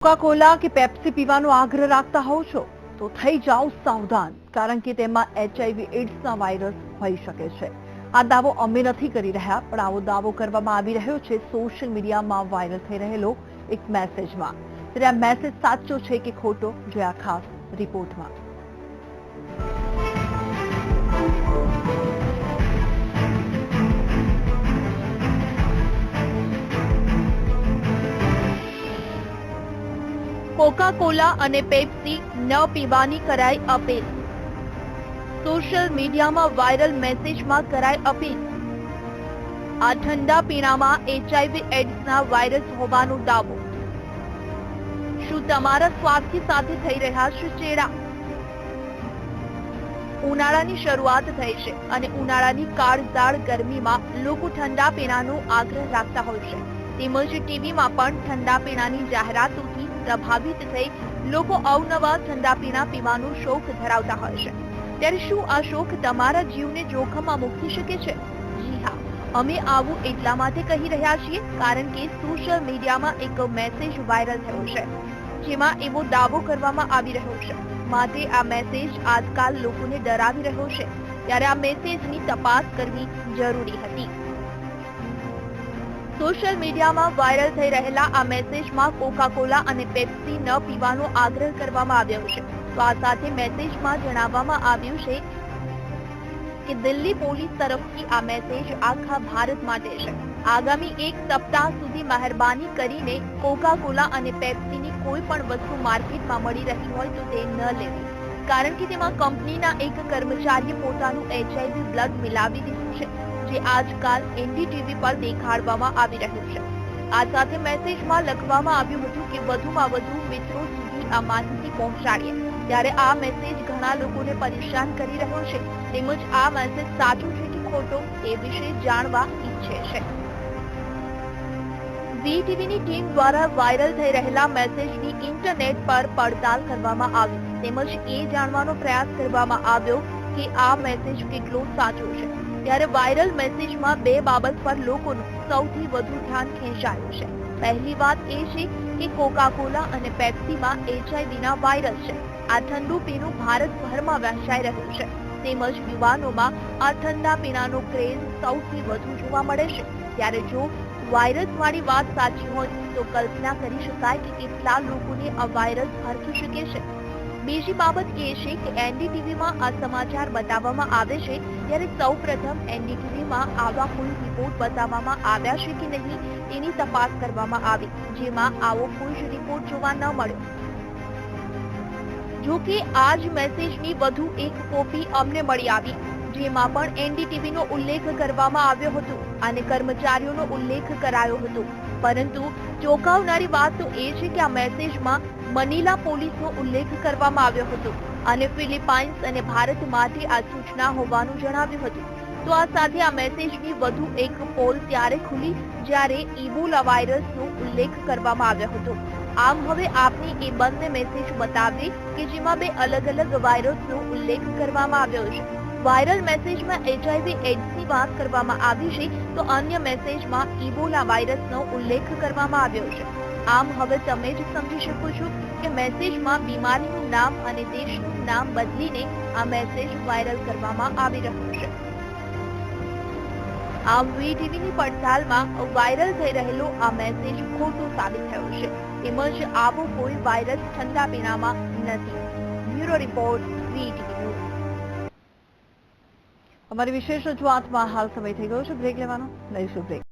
Coca Cola કે Pepsi પીવાનો આગ્રહ રાખતા હોવ છો તો થઈ જાઓ સાવધાન, કારણ કે તેમાં HIV એડ્સના વાયરસ હોઈ શકે છે. આ દાવો અમે નથી કરી રહ્યા, પણ આવો દાવો કરવામાં આવી રહ્યો છે સોશિયલ મીડિયામાં વાયરલ થઈ રહેલો એક મેસેજમાં. ત્યારે આ મેસેજ સાચો છે કે ખોટો, જોયા ખાસ રિપોર્ટમાં. કોકા-કોલા અને પેપ્સી ન પીવાની કરાઈ અપીલ. સોશિયલ મીડિયામાં વાયરલ મેસેજમાં કરાઈ અપીલ. આ ઠંડા પીણામાં HIV એડ્સના વાયરસ હોવાનો દાવો. શું તમારા સ્વાસ્થ્ય સાથે થઈ રહ્યા છે ચેડા? ઉનાળાની શરૂઆત થઈ છે અને ઉનાળાની કાળઝાળ ગરમીમાં લોકો ઠંડા પીણાનો આગ્રહ રાખતા હોય છે. તેમજ ટીવીમાં પણ ઠંડા પીણાની જાહેરાતોથી પ્રભાવિત થઈ લોકો અવનવા ઠંડા પીણા પીવાનો શોખ ધરાવતા હોય છે. ત્યારે શું આ શોખ તમારા જીવને જોખમમાં મૂકી શકે છે? જી હા, અમે આવું એટલા માટે કહી રહ્યા છીએ કારણ કે સોશિયલ મીડિયામાં એક મેસેજ વાયરલ થયો છે, જેમાં એવો દાવો કરવામાં આવી રહ્યો છે. માટે આ મેસેજ આજકાલ લોકોને ડરાવી રહ્યો છે. ત્યારે આ મેસેજની તપાસ કરવી જરૂરી હતી. સોશિયલ મીડિયામાં વાયરલ થઈ રહેલા આ મેસેજમાં કોકા-કોલા અને પેપ્સી ન પીવાનો આગ્રહ કરવામાં આવ્યો છે. તો આ સાથે મેસેજમાં જણાવવામાં આવ્યું છે કે દિલ્હી પોલીસ તરફથી આ મેસેજ આખા ભારત માટે છે. આગામી એક સપ્તાહ સુધી મહેરબાની કરીને કોકા-કોલા અને પેપ્સીની કોઈ પણ વસ્તુ માર્કેટમાં મળી રહી હોય તો તે ન લેવી, કારણ કે તેમાં કંપનીના એક કર્મચારીએ પોતાનું HIV બ્લડ મિલાવી દીધું છે, જે આજકાલ એનડીટીવી પર દેખાડવામાં આવી રહ્યું છે. આ સાથે મેસેજમાં લખવામાં આવ્યું હતું કે વધુમાં વધુ મિત્રો સુધી આ માહિતી પહોંચાડીએ. ત્યારે આ મેસેજ ઘણા લોકોને પરેશાન કરી રહ્યો છે. તેમજ આ મેસેજ સાચો છે કે ખોટો એ વિશે જાણવા ઈચ્છે છે. વીટીવીની ટીમ દ્વારા વાયરલ થઈ રહેલા મેસેજની ઇન્ટરનેટ પર પડતાલ કરવામાં આવી. તેમજ એ જાણવાનો પ્રયાસ કરવામાં આવ્યો કે આ મેસેજ કેટલો સાચો છે. ત્યારે વાયરલ મેસેજમાં બે બાબત પર લોકોનું સૌથી વધુ ધ્યાન ખેંચાયું છે. પહેલી વાત એ છે કે કોકા-કોલા અને પેપ્સીમાં HIVના વાયરસ છે. આ ઠંડુ પીણું ભારતભરમાં વહેંચાઈ રહ્યું છે. તેમજ યુવાનોમાં આ ઠંડા પીણાનો ક્રેઝ સૌથી વધુ જોવા મળે છે. ત્યારે જો વાયરસવાળી વાત સાચી હોય તો કલ્પના કરી શકાય કે કેટલા લોકોને આ વાયરસ હરખી શકે છે. બીજી બાબત એ છે કે એનડીટીવીમાં આ સમાચાર બતાવવામાં આવે છે ત્યારે સૌપ્રથમ એનડીટીવીમાં આવા કોઈ રિપોર્ટ બતાવવામાં આવ્યા છે કે નહીં તેની તપાસ કરવામાં આવી, જેમાં આવો કોઈ જ રિપોર્ટ જોવા ન મળ્યો. જો કે આ જ મેસેજની વધુ એક કોપી અમને મળી આવી, જેમાં પણ એનડીટીવીનો ઉલ્લેખ કરવામાં આવ્યો હતો અને કર્મચારીઓનો ઉલ્લેખ કરાયો હતો. પરંતુ ચોંકાવનારી વાત તો એ છે કે આ મેસેજમાં મનીલા પોલીસનો ઉલ્લેખ કરવામાં આવ્યો હતો અને ફિલિપાઇન્સ અને ભારત માટે આ સૂચના હોવાનું જણાવ્યું હતું. તો આ સાથે આ મેસેજની વધુ એક પોલ ત્યારે ખુલી જ્યારે ઇબોલા વાયરસનો ઉલ્લેખ કરવામાં આવ્યો હતો. આમ હવે આપને એ બંને મેસેજ બતાવીએ કે જેમાં બે અલગ અલગ વાયરસનો ઉલ્લેખ કરવામાં આવ્યો છે. વાયરલ મેસેજમાં HIV એડ્સની વાત કરવામાં આવી છે, તો અન્ય મેસેજમાં ઇબોલા વાયરસનો ઉલ્લેખ કરવામાં આવ્યો છે. આમ હવે તમે જ સમજી શકો છો કે મેસેજમાં બીમારીનું નામ અને દેશનું નામ બદલીને આ મેસેજ વાયરલ કરવામાં આવી રહ્યો છે. આમ વીટીવીની પડતાલમાં વાયરલ થઈ રહેલો આ મેસેજ ખોટો સાબિત થયો છે. તેમજ આવો કોઈ વાયરસ ઠંડા પીણામાં નથી. Bureau report, VTV news. અમારી વિશેષ રજૂઆતમાં હાલ સમય થઈ ગયો છે બ્રેક લેવાનો. લઈશું બ્રેક.